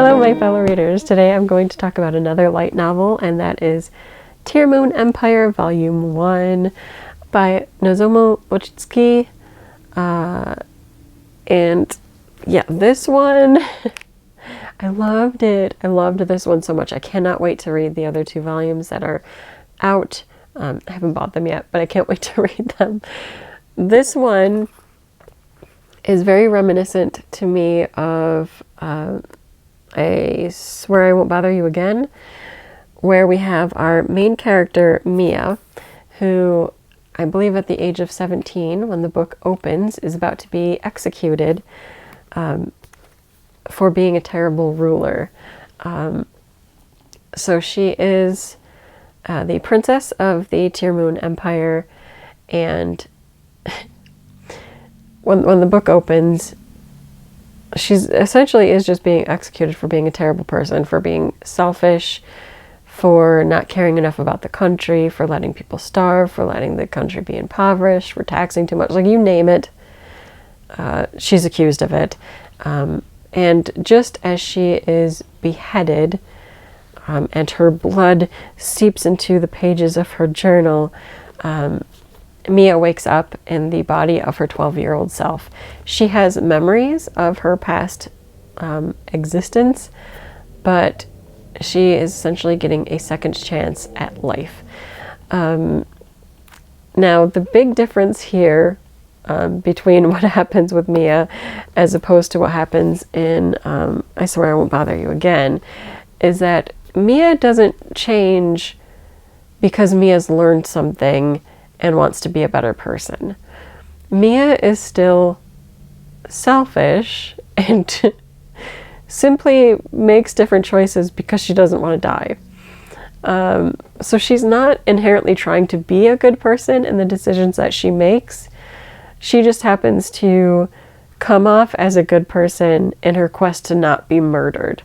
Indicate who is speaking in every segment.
Speaker 1: Hello, my fellow readers. Today I'm going to talk about another light novel, and that is Tearmoon Empire Volume 1 by Nozomu Ochitsuki. And yeah, this one, I loved it. I loved this one so much. I cannot wait to read the other two volumes that are out. I haven't bought them yet, but I can't wait to read them. This one is very reminiscent to me of I Swear I Won't Bother You Again, where we have our main character, Mia, who I believe at the age of 17, when the book opens, is about to be executed for being a terrible ruler. So she is the princess of the Tearmoon Empire, and when the book opens, she's essentially is just being executed for being a terrible person, for being selfish, for not caring enough about the country, for letting people starve, for letting the country be impoverished, for taxing too much, like you name it. She's accused of it. And just as she is beheaded, and her blood seeps into the pages of her journal, Mia wakes up in the body of her 12-year-old self. She has memories of her past existence, but she is essentially getting a second chance at life. Now, the big difference here between what happens with Mia as opposed to what happens in I Swear I Won't Bother You Again is that Mia doesn't change because Mia's learned something and wants to be a better person. Mia is still selfish and simply makes different choices because she doesn't want to die. So she's not inherently trying to be a good person in the decisions that she makes. She just happens to come off as a good person in her quest to not be murdered.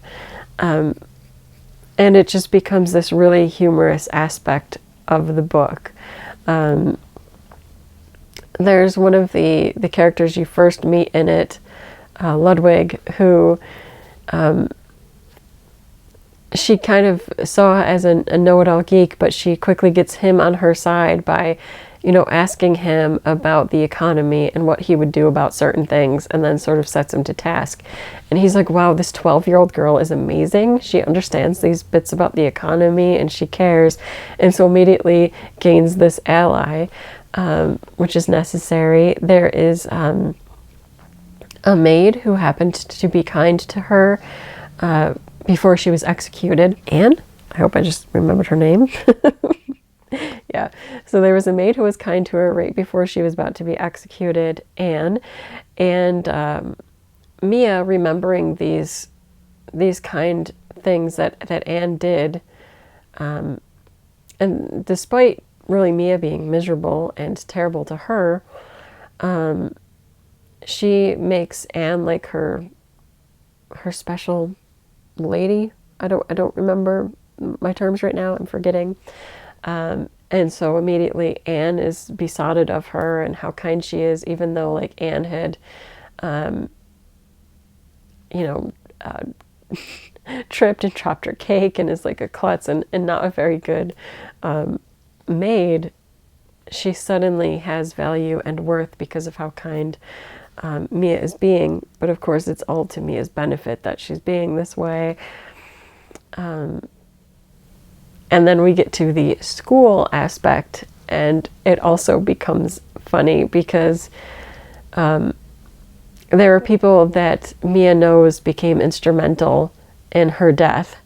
Speaker 1: And it just becomes this really humorous aspect of the book. There's one of the characters you first meet in it, Ludwig, who she kind of saw as a know-it-all geek, but she quickly gets him on her side by, asking him about the economy and what he would do about certain things, and then sort of sets him to task. And he's like, wow, this 12-year-old girl is amazing. She understands these bits about the economy and she cares. And so immediately gains this ally, which is necessary. There is a maid who happened to be kind to her before she was executed. Anne? I hope I just remembered her name. Yeah, so there was a maid who was kind to her right before she was about to be executed, Anne, and Mia, remembering these kind things that Anne did, and despite really Mia being miserable and terrible to her, she makes Anne like her special lady. I don't remember my terms right now. I'm forgetting. And so immediately Anne is besotted of her and how kind she is, even though like Anne had, tripped and dropped her cake and is like a klutz and not a very good maid. She suddenly has value and worth because of how kind Mia is being. But of course, it's all to Mia's benefit that she's being this way. And then we get to the school aspect, and it also becomes funny because there are people that Mia knows became instrumental in her death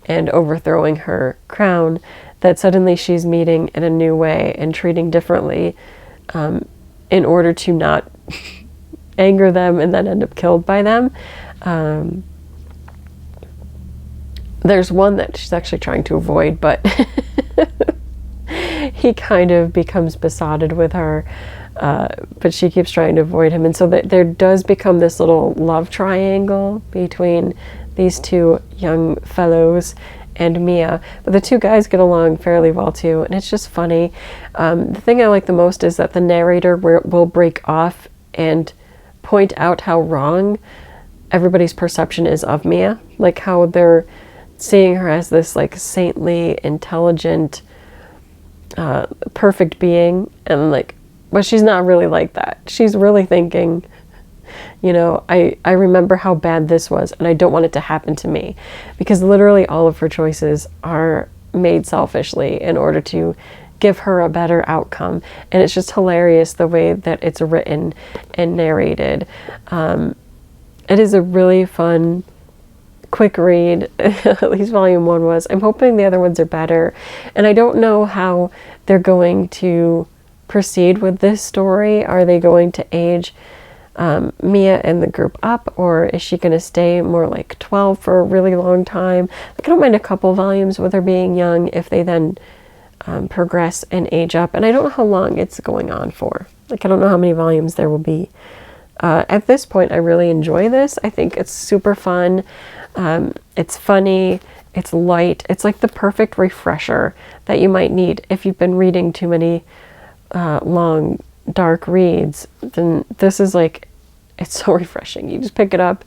Speaker 1: and overthrowing her crown, that suddenly she's meeting in a new way and treating differently in order to not anger them and then end up killed by them. There's one that she's actually trying to avoid, but he kind of becomes besotted with her, but she keeps trying to avoid him. And so there does become this little love triangle between these two young fellows and Mia. But the two guys get along fairly well too, and it's just funny. The thing I like the most is that the narrator will break off and point out how wrong everybody's perception is of Mia, like how they're seeing her as this like saintly, intelligent, perfect being, and like, but she's not really like that. She's really thinking, you know, I remember how bad this was and I don't want it to happen to me, because literally all of her choices are made selfishly in order to give her a better outcome. And it's just hilarious the way that it's written and narrated. It is a really fun, quick read. At least volume 1 was. I'm hoping the other ones are better. And I don't know how they're going to proceed with this story. Are they going to age Mia and the group up, or is she going to stay more like 12 for a really long time? Like, I don't mind a couple volumes with her being young if they then progress and age up. And I don't know how long it's going on for. Like, I don't know how many volumes there will be. At this point, I really enjoy this. I think it's super fun. It's funny. It's light. It's like the perfect refresher that you might need if you've been reading too many long, dark reads. Then this is like, it's so refreshing. You just pick it up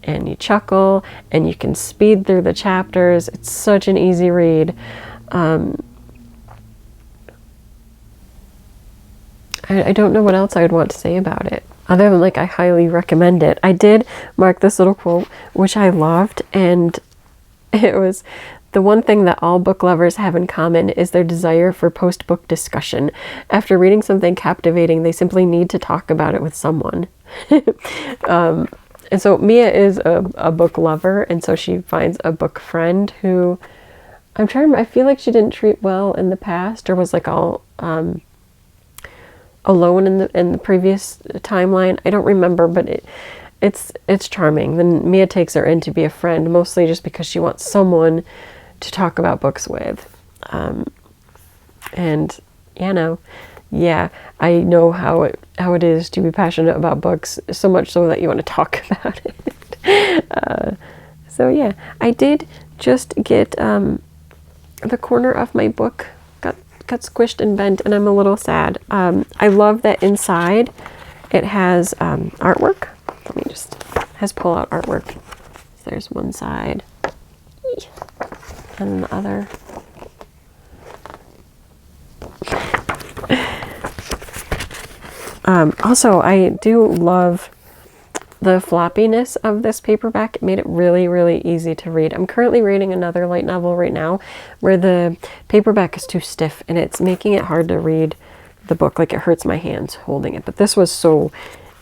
Speaker 1: and you chuckle and you can speed through the chapters. It's such an easy read. I don't know what else I would want to say about it, other than like I highly recommend it. I did mark this little quote, which I loved, and it was, the one thing that all book lovers have in common is their desire for post-book discussion. After reading something captivating, they simply need to talk about it with someone. And so Mia is a book lover, and so she finds a book friend who, I feel like she didn't treat well in the past, or was like all alone in the previous timeline. I don't remember, but it's charming. Then Mia takes her in to be a friend, mostly just because she wants someone to talk about books with. And you know, yeah, I know how it is to be passionate about books, so much so that you want to talk about it. So yeah, I did just get the corner of my book got squished and bent, and I'm a little sad. I love that inside it has artwork. Let me just, has pull-out artwork. So there's one side and the other. Also, I do love the floppiness of this paperback. It made it really, really easy to read. I'm currently reading another light novel right now where the paperback is too stiff and it's making it hard to read the book. Like, it hurts my hands holding it. But this was so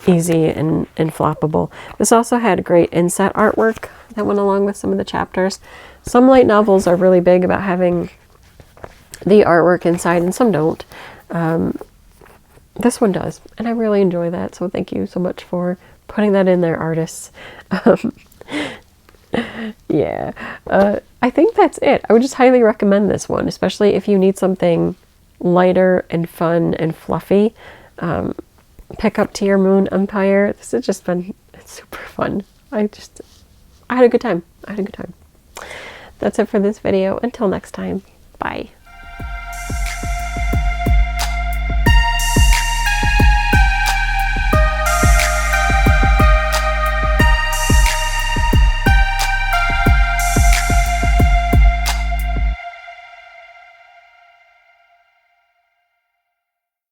Speaker 1: easy and floppable. This also had great inset artwork that went along with some of the chapters. Some light novels are really big about having the artwork inside, and some don't. This one does, and I really enjoy that. So thank you so much for putting that in there, artists. Yeah, I think that's it. I would just highly recommend this one, especially if you need something lighter and fun and fluffy. Pick up Tearmoon Empire. This has just been, it's super fun. I had a good time. That's it for this video. Until next time, bye.